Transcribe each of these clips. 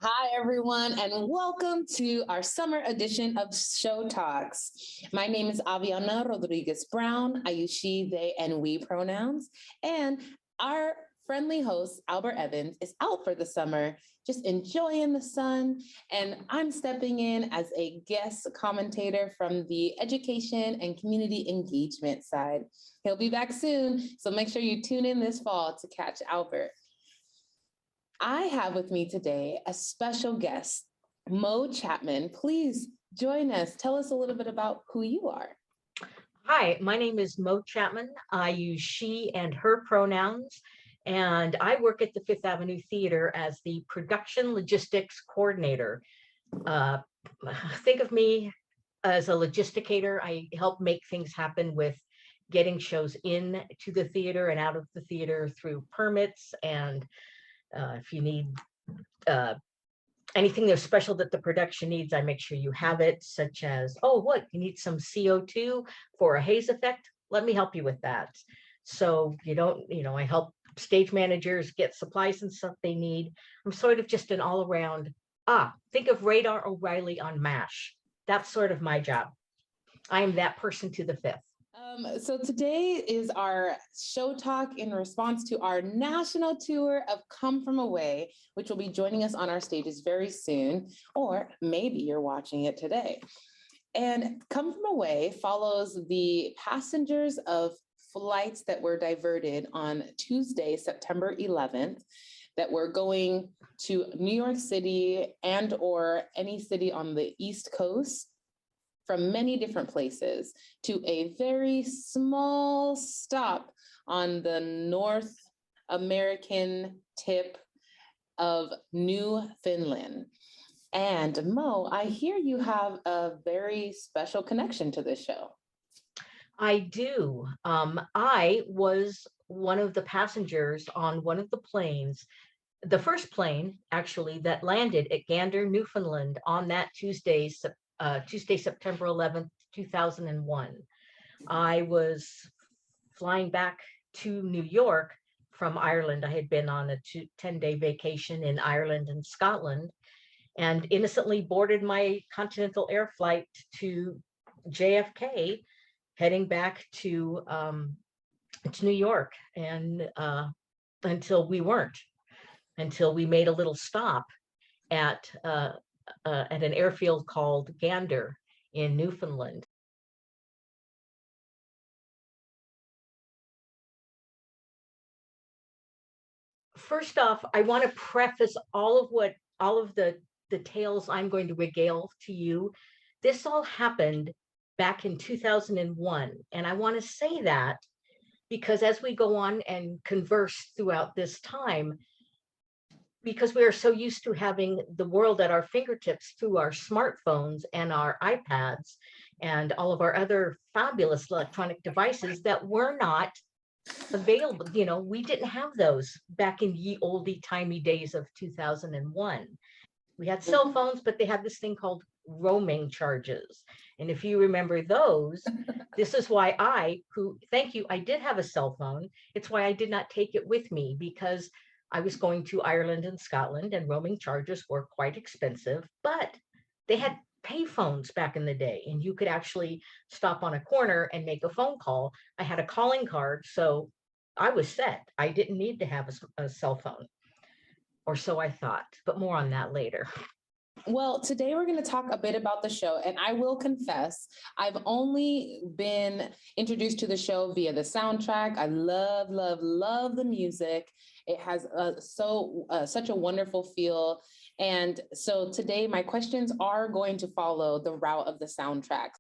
Hi, everyone, and welcome to our summer edition of Show Talks. My name is Aviona Rodriguez-Brown. I use she, they, and we pronouns. And our friendly host, Albert Evans, is out for the summer, just enjoying the sun. And I'm stepping in as a guest commentator from the education and community engagement side. He'll be back soon, so make sure you tune in this fall to catch Albert. I have with me today a special guest, Mo Chapman. Please join us. Tell us a little bit about who you are. Hi, my name is Mo Chapman. I use she and her pronouns, and I work at the Fifth Avenue Theater as the production logistics coordinator. Think of me as a logisticator. I help make things happen with getting shows in to the theater and out of the theater through permits, and if you need anything that's special that the production needs, I make sure you have it, such as, oh, what, you need some CO2 for a haze effect? Let me help you with that. So you don't, I help stage managers get supplies and stuff they need. I'm sort of just an all around, think of Radar O'Reilly on MASH. That's sort of my job. I am that person to the fifth. So today is our show talk in response to our national tour of Come From Away, which will be joining us on our stages very soon, or maybe you're watching it today. And Come From Away follows the passengers of flights that were diverted on Tuesday, September 11th, that were going to New York City and or any city on the East Coast, from many different places to a very small stop on the North American tip of Newfoundland. And Mo, I hear you have a very special connection to this show. I do. I was one of the passengers on one of the planes, the first plane actually that landed at Gander, Newfoundland on that Tuesday, September 11th, 2001. I was flying back to New York from Ireland. I had been on a 10-day vacation in Ireland and Scotland and innocently boarded my Continental Air flight to JFK, heading back to New York, and until we made a little stop at an airfield called Gander in Newfoundland. First off, I want to preface all of the tales I'm going to regale to you. This all happened back in 2001, and I want to say that because as we go on and converse throughout this time, because we are so used to having the world at our fingertips through our smartphones and our iPads and all of our other fabulous electronic devices, that were not available. We didn't have those back in ye olde timey days of 2001. We had cell phones, but they had this thing called roaming charges. And if you remember those, this is why thank you, I did have a cell phone. It's why I did not take it with me, because I was going to Ireland and Scotland, and roaming charges were quite expensive, but they had pay phones back in the day, and you could actually stop on a corner and make a phone call. I had a calling card, so I was set. I didn't need to have a cell phone, or so I thought, but more on that later. Well, today we're going to talk a bit about the show, and I will confess, I've only been introduced to the show via the soundtrack. I love, love, love the music. It has such a wonderful feel. And so today my questions are going to follow the route of the soundtrack.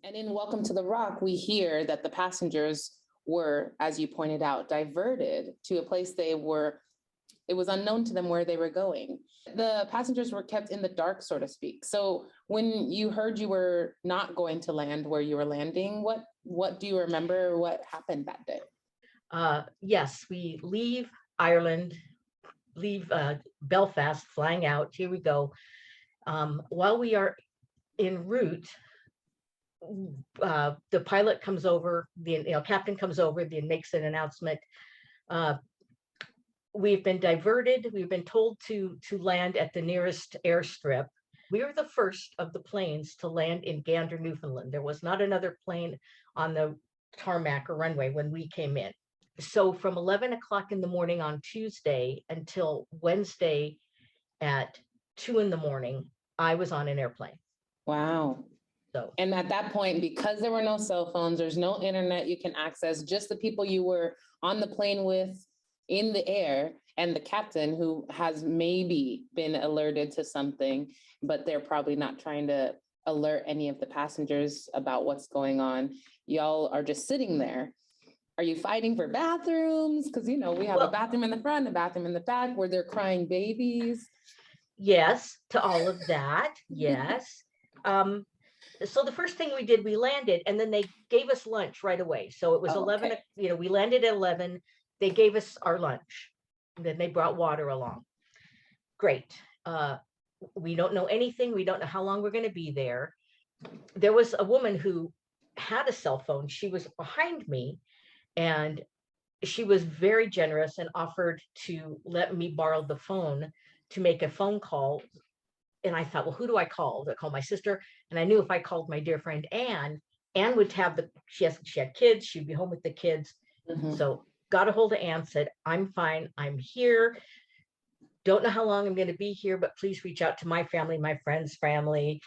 And in Welcome to the Rock, we hear that the passengers were, as you pointed out, diverted to a place it was unknown to them where they were going. The passengers were kept in the dark, so to speak. So when you heard you were not going to land where you were landing, what do you remember what happened that day? Yes, we leave Ireland, leave Belfast, flying out. Here we go. While we are en route, the pilot comes over, the captain comes over, then makes an announcement. We've been diverted. We've been told to land at the nearest airstrip. We were the first of the planes to land in Gander, Newfoundland. There was not another plane on the tarmac or runway when we came in. So from 11 o'clock in the morning on Tuesday until Wednesday at 2 in the morning, I was on an airplane. Wow. So, and at that point, because there were no cell phones, there's no internet you can access, just the people you were on the plane with in the air and the captain who has maybe been alerted to something, but they're probably not trying to alert any of the passengers about what's going on. Y'all are just sitting there. Are you fighting for bathrooms? Because, we have a bathroom in the front, a bathroom in the back where they're crying babies. Yes, to all of that. Yes. So the first thing we did, we landed, and then they gave us lunch right away. So it was 11, okay. We landed at 11. They gave us our lunch. And then they brought water along. Great. We don't know anything. We don't know how long we're going to be there. There was a woman who had a cell phone. She was behind me, and she was very generous and offered to let me borrow the phone to make a phone call. And I thought, well, who do I call? Do I call my sister? And I knew if I called my dear friend Anne would have she had kids, she'd be home with the kids. Mm-hmm. So got a hold of Anne, said, I'm fine, I'm here. Don't know how long I'm going to be here, but please reach out to my family, my friend's family.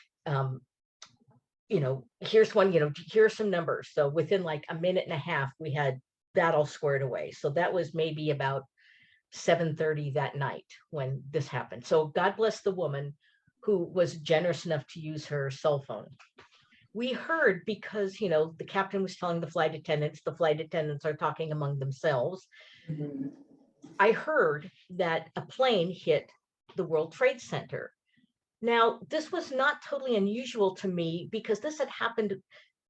Here's one, here's some numbers. So within like a minute and a half, we had that all squared away. So that was maybe about 7:30 that night when this happened. So God bless the woman who was generous enough to use her cell phone. We heard, because, the captain was telling the flight attendants are talking among themselves. Mm-hmm. I heard that a plane hit the World Trade Center. Now, this was not totally unusual to me because this had happened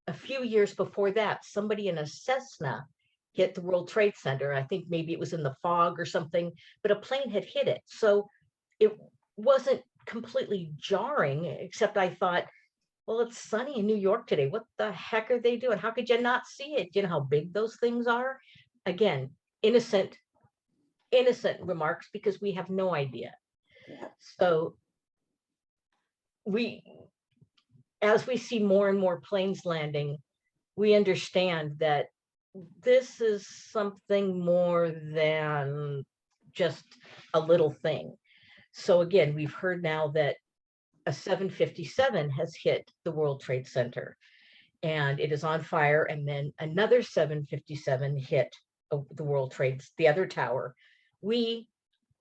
a few years before that. Somebody in a Cessna hit the World Trade Center. I think maybe it was in the fog or something, but a plane had hit it. So it wasn't completely jarring, except I thought, well, it's sunny in New York today. What the heck are they doing? How could you not see it? You know how big those things are? Again, innocent remarks because we have no idea. Yeah. So as we see more and more planes landing, we understand that this is something more than just a little thing. So again, we've heard now that a 757 has hit the World Trade Center and it is on fire. And then another 757 hit the other tower. We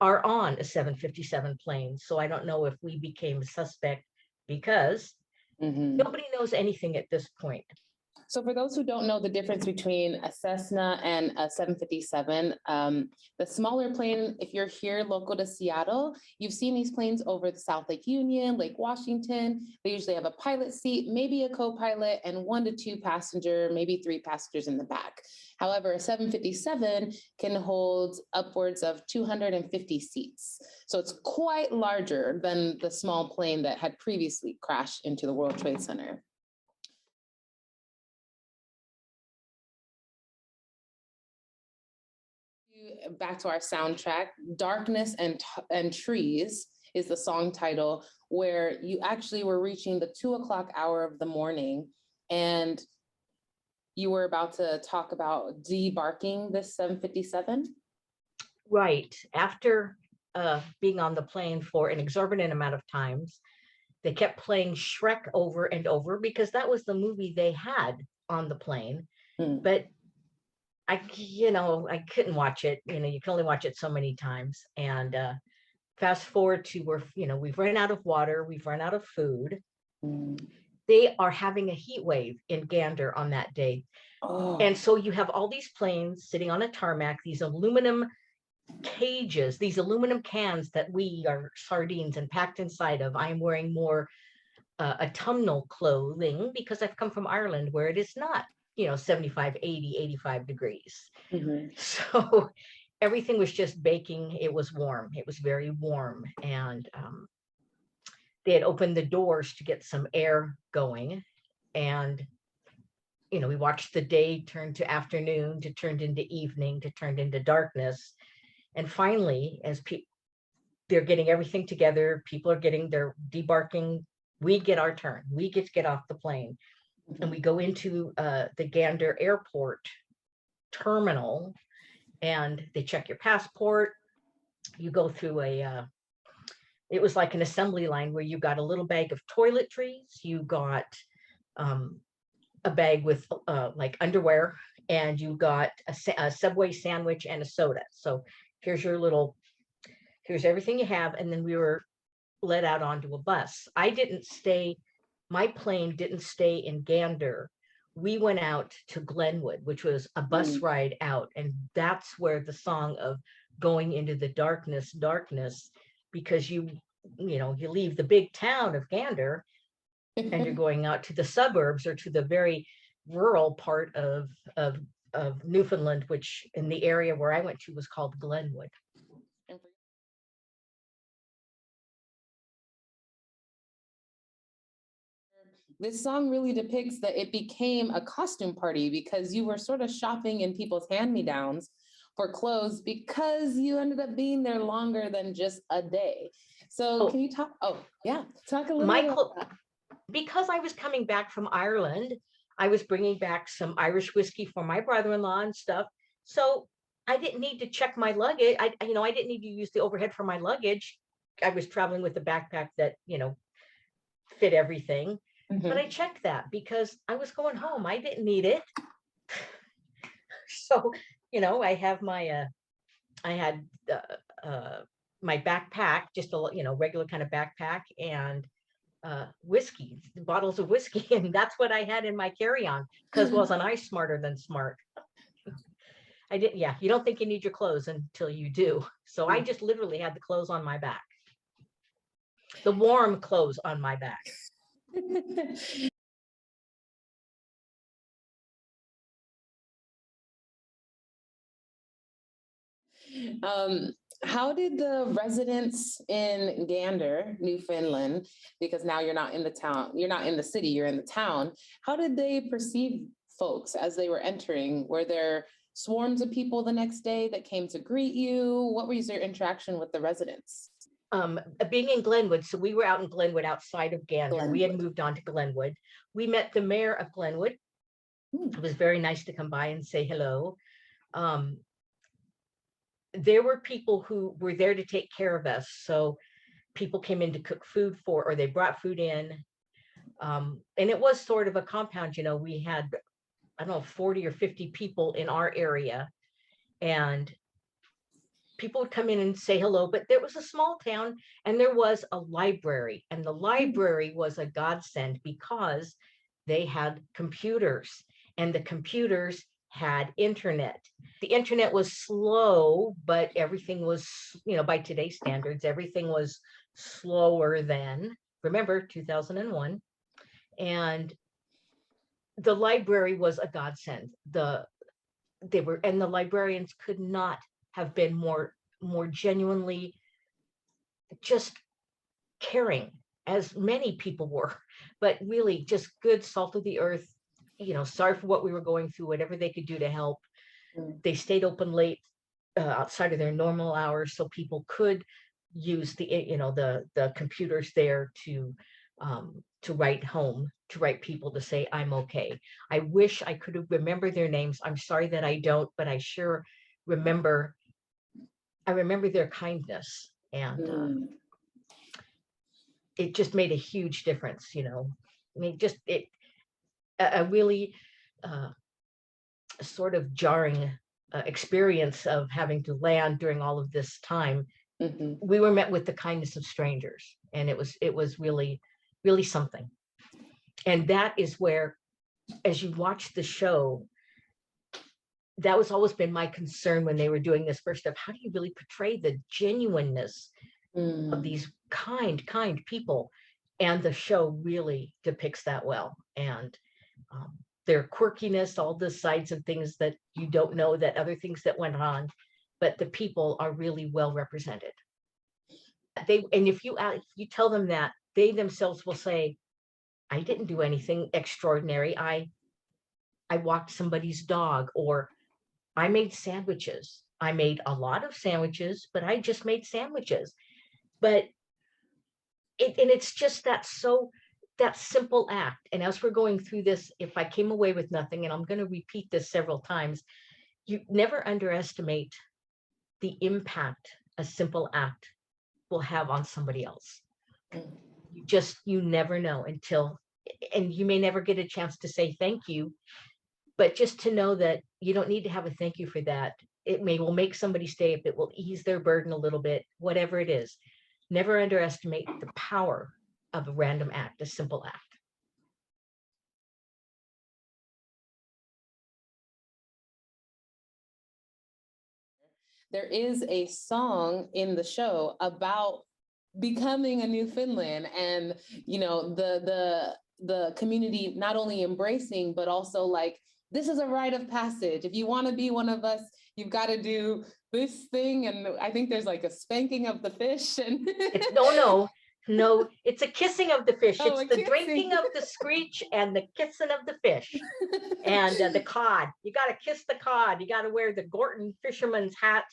are on a 757 plane. So I don't know if we became a suspect because nobody knows anything at this point. So for those who don't know the difference between a Cessna and a 757, the smaller plane, if you're here local to Seattle, you've seen these planes over the South Lake Union, Lake Washington. They usually have a pilot seat, maybe a co-pilot, and 1 to 2 passenger, maybe 3 passengers in the back. However, a 757 can hold upwards of 250 seats. So it's quite larger than the small plane that had previously crashed into the World Trade Center. Back to our soundtrack, Darkness and Trees is the song title, where you actually were reaching the 2 o'clock hour of the morning and you were about to talk about debarking this 757? Right. After being on the plane for an exorbitant amount of times, they kept playing Shrek over and over because that was the movie they had on the plane. But I couldn't watch it. You can only watch it so many times. And fast forward to where, we've run out of water, we've run out of food. They are having a heat wave in Gander on that day. Oh. And so you have all these planes sitting on a tarmac, these aluminum cages, these aluminum cans that we are sardines and packed inside of. I'm wearing more autumnal clothing because I've come from Ireland where it is not 75, 80, 85 degrees. So everything was just baking. It was warm. It was very warm. And they had opened the doors to get some air going. And, we watched the day turn to afternoon, to turn into evening, to turn into darkness. And finally, as they're getting everything together, people are they're debarking, we get our turn. We get to get off the plane. And we go into the Gander airport terminal, and they check your passport. You go through it was like an assembly line where you got a little bag of toiletries, you got a bag with like underwear, and you got a Subway sandwich and a soda. So here's everything you have. And then we were let out onto a bus. My plane didn't stay in Gander. We went out to Glenwood, which was a bus ride out. And that's where the song of Going Into the Darkness, because you leave the big town of Gander and you're going out to the suburbs or to the very rural part of Newfoundland, which in the area where I went to was called Glenwood. This song really depicts that it became a costume party because you were sort of shopping in people's hand-me-downs for clothes because you ended up being there longer than just a day. So can you talk? Oh, yeah. Talk a little bit about that. Because I was coming back from Ireland, I was bringing back some Irish whiskey for my brother-in-law and stuff. So I didn't need to check my luggage. I didn't need to use the overhead for my luggage. I was traveling with a backpack that, fit everything. But I checked that because I was going home. I didn't need it. So, I have my, I had my backpack, just a, regular kind of backpack, and whiskey, bottles of whiskey. And that's what I had in my carry-on, because wasn't I smarter than smart? I didn't, you don't think you need your clothes until you do. So I just literally had the clothes on my back, the warm clothes on my back. How did the residents in Gander, Newfoundland, because now you're not in the town, you're not in the city, you're in the town, how did they perceive folks as they were entering? Were there swarms of people the next day that came to greet you? What was your interaction with the residents? Being in Glenwood, so we were out in Glenwood outside of Gander. Glenwood. We had moved on to Glenwood. We met the mayor of Glenwood. It was very nice to come by and say hello. There were people who were there to take care of us. So people came in to cook food or they brought food in. And it was sort of a compound, we had, I don't know, 40 or 50 people in our area. And people would come in and say hello, but there was a small town and there was a library, and the library was a godsend because they had computers, and the computers had internet. The internet was slow, but everything was, by today's standards, everything was slower than, remember, 2001. And the library was a godsend. The librarians could not have been more genuinely just caring, as many people were, but really just good, salt of the earth, sorry for what we were going through, whatever they could do to help. They stayed open late outside of their normal hours so people could use the computers there to write home, to write people, to say, I'm okay. I wish I could have remembered their names. I'm sorry that I don't, but I sure remember their kindness, and it just made a huge difference. A really sort of jarring experience of having to land during all of this time. We were met with the kindness of strangers, and it was really, really something. And that is where, as you watch the show, that was always been my concern when they were doing this first stuff. How do you really portray the genuineness of these kind people? And the show really depicts that well. And their quirkiness, all the sides of things that you don't know, that other things that went on, but the people are really well represented. And if you tell them that, they themselves will say, I didn't do anything extraordinary. I walked somebody's dog, or I made sandwiches. I made a lot of sandwiches, but I just made sandwiches. But it's just that simple act. And as we're going through this, if I came away with nothing, and I'm going to repeat this several times, you never underestimate the impact a simple act will have on somebody else. You never know until, and you may never get a chance to say thank you, but just to know that you don't need to have a thank you for that. It will make somebody stay, if it will ease their burden a little bit, whatever it is. Never underestimate the power of a random act, a simple act. There is a song in the show about becoming a Newfoundland, and the community not only embracing, but also like, this is a rite of passage. If you want to be one of us, you've got to do this thing. And I think there's like a spanking of the fish. And no, it's a kissing of the fish. Oh, it's the drinking of the screech and the kissing of the fish. And the cod. You got to kiss the cod. You got to wear the Gorton fisherman's hat,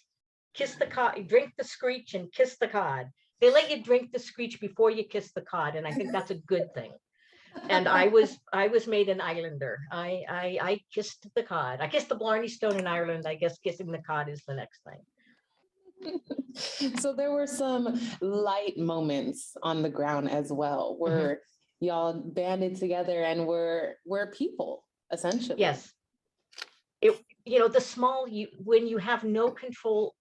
kiss the cod, drink the screech and kiss the cod. They let you drink the screech before you kiss the cod, and I think that's a good thing. And I was made an islander. I kissed the cod. I kissed the Blarney Stone in Ireland. I guess kissing the cod is the next thing. So there were some light moments on the ground as well, where y'all banded together and we're people, essentially. Yes. The small, when you have no control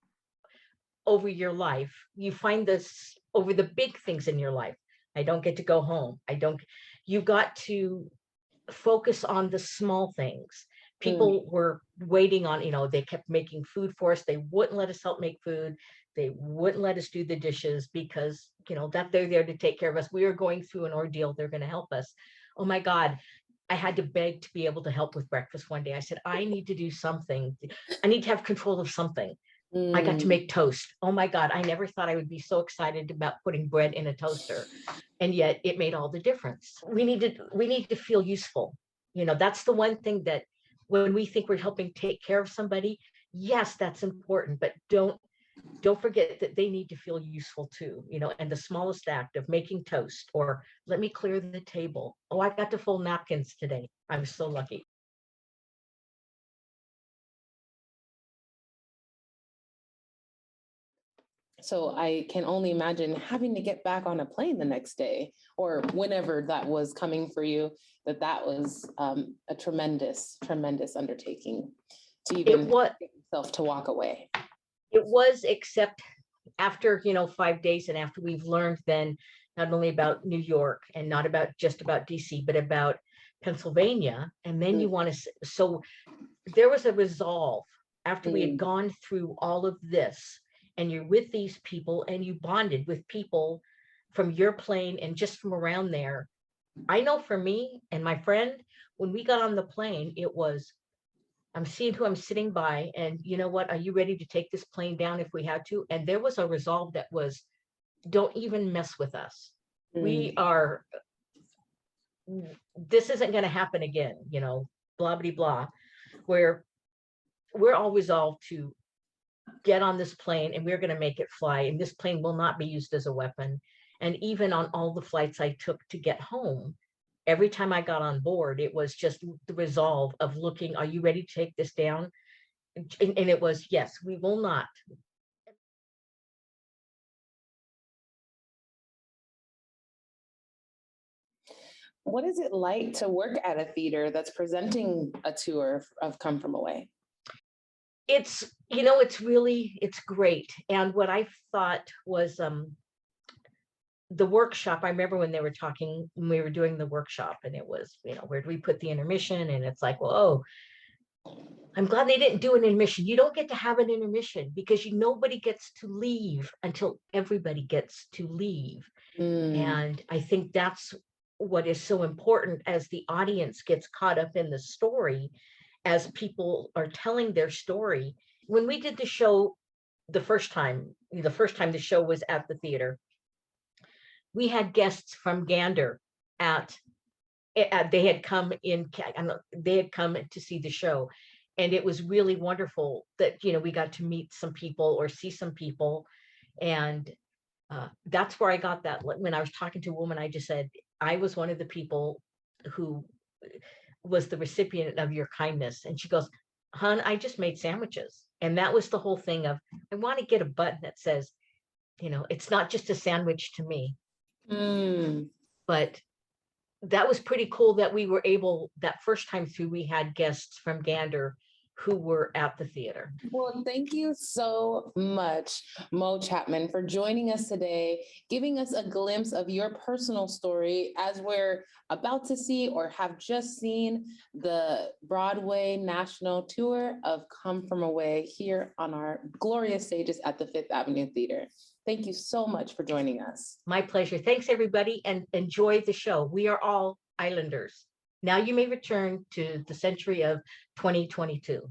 over your life, you find this over the big things in your life. I don't get to go home. You got to focus on the small things. People were waiting on, they kept making food for us. They wouldn't let us help make food. They wouldn't let us do the dishes because, that they're there to take care of us. We were going through an ordeal. They're going to help us. Oh my God. I had to beg to be able to help with breakfast one day. I said, I need to do something. I need to have control of something. I got to make toast. Oh my God. I never thought I would be so excited about putting bread in a toaster. And yet it made all the difference. We need to feel useful. That's the one thing that when we think we're helping take care of somebody, yes, that's important, but don't forget that they need to feel useful too, and the smallest act of making toast, or let me clear the table. Oh, I got to fold napkins today. I'm so lucky. So I can only imagine having to get back on a plane the next day, or whenever that was coming for you, that was a tremendous, tremendous undertaking to even get yourself to walk away. It was, except after, 5 days, and after we've learned then not only about New York and not just about DC, but about Pennsylvania. And then you want to, so there was a resolve after we had gone through all of this, and you're with these people and you bonded with people from your plane and just from around there. I know for me and my friend, when we got on the plane, it was, I'm seeing who I'm sitting by, and you know what, are you ready to take this plane down if we had to? And there was a resolve that was, don't even mess with us. This isn't going to happen again, blah, blah, blah, where we're all resolved to get on this plane and we're going to make it fly. And this plane will not be used as a weapon. And even on all the flights I took to get home, every time I got on board, it was just the resolve of looking, are you ready to take this down? And it was, yes, we will not. What is it like to work at a theater that's presenting a tour of Come From Away? It's, it's great. And what I thought was the workshop, I remember when we were doing the workshop, and it was, where do we put the intermission? And it's like, well, I'm glad they didn't do an intermission. You don't get to have an intermission because nobody gets to leave until everybody gets to leave. And I think that's what is so important, as the audience gets caught up in the story, as people are telling their story. When we did the show the first time the show was at the theater, we had guests from Gander at they had come in, they had come to see the show. And it was really wonderful that, we got to meet some people or see some people. And that's where I got that. When I was talking to a woman, I just said, I was one of the people who was the recipient of your kindness. And she goes, hon, I just made sandwiches. And that was the whole thing of, I want to get a button that says, it's not just a sandwich to me. But that was pretty cool that we were able, that first time through, we had guests from Gander who were at the theater. Well, thank you so much, Mo Chapman, for joining us today, giving us a glimpse of your personal story as we're about to see or have just seen the Broadway national tour of Come From Away here on our glorious stages at the Fifth Avenue Theater. Thank you so much for joining us. My pleasure. Thanks, everybody, and enjoy the show. We are all Islanders. Now you may return to the century of 2022.